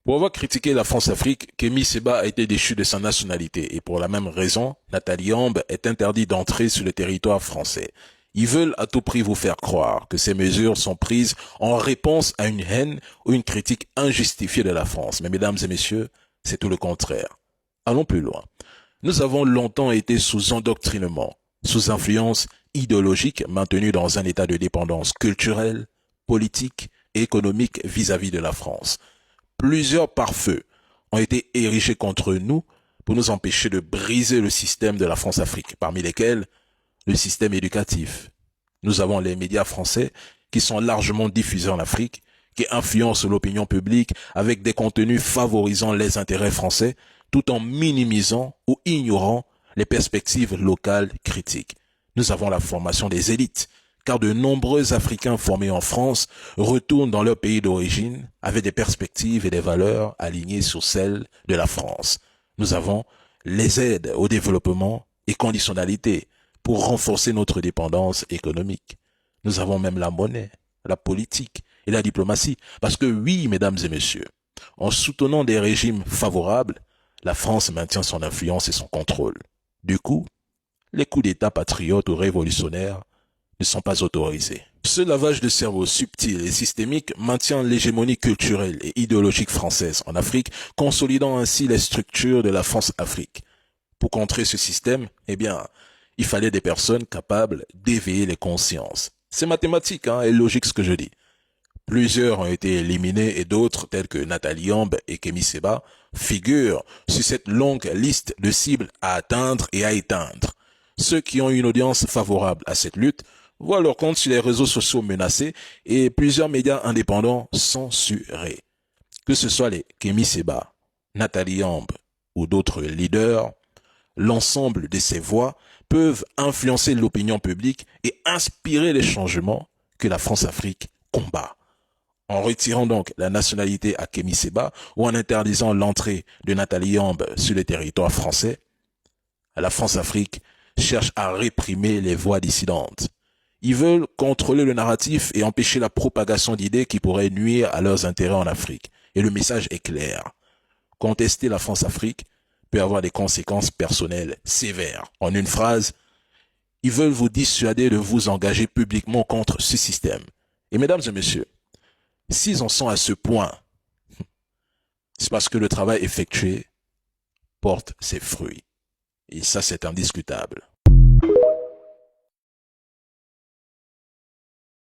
Pour avoir critiqué la France-Afrique, Kémy Séba a été déchu de sa nationalité et pour la même raison, Nathalie Yambe est interdit d'entrer sur le territoire français. Ils veulent à tout prix vous faire croire que ces mesures sont prises en réponse à une haine ou une critique injustifiée de la France. Mais mesdames et messieurs, c'est tout le contraire. Allons plus loin. Nous avons longtemps été sous endoctrinement, sous influence idéologique maintenue dans un état de dépendance culturelle, politique et économique vis-à-vis de la France. Plusieurs pare-feux ont été érigés contre nous pour nous empêcher de briser le système de la France-Afrique, parmi lesquels le système éducatif. Nous avons les médias français qui sont largement diffusés en Afrique, qui influencent l'opinion publique avec des contenus favorisant les intérêts français, tout en minimisant ou ignorant les perspectives locales critiques. Nous avons la formation des élites, car de nombreux Africains formés en France retournent dans leur pays d'origine avec des perspectives et des valeurs alignées sur celles de la France. Nous avons les aides au développement et conditionnalités pour renforcer notre dépendance économique. Nous avons même la monnaie, la politique et la diplomatie. Parce que oui, mesdames et messieurs, en soutenant des régimes favorables, la France maintient son influence et son contrôle. Du coup, les coups d'État patriotes ou révolutionnaires ne sont pas autorisés. Ce lavage de cerveau subtil et systémique maintient l'hégémonie culturelle et idéologique française en Afrique, consolidant ainsi les structures de la France-Afrique. Pour contrer ce système, eh bien, il fallait des personnes capables d'éveiller les consciences. C'est mathématique et logique ce que je dis. Plusieurs ont été éliminés et d'autres, tels que Nathalie Yambe et Kémy Séba, figurent sur cette longue liste de cibles à atteindre et à éteindre. Ceux qui ont une audience favorable à cette lutte voient leur compte sur les réseaux sociaux menacés et plusieurs médias indépendants censurés. Que ce soit les Kémy Séba, Nathalie Yambe ou d'autres leaders, l'ensemble de ces voix peuvent influencer l'opinion publique et inspirer les changements que la France-Afrique combat. En retirant donc la nationalité à Kémy Séba ou en interdisant l'entrée de Nathalie Yambe sur le territoire français, la France-Afrique cherche à réprimer les voix dissidentes. Ils veulent contrôler le narratif et empêcher la propagation d'idées qui pourraient nuire à leurs intérêts en Afrique. Et le message est clair. Contester la France-Afrique peut avoir des conséquences personnelles sévères. En une phrase, ils veulent vous dissuader de vous engager publiquement contre ce système. Et mesdames et messieurs, s'ils en sont à ce point, c'est parce que le travail effectué porte ses fruits. Et ça, c'est indiscutable.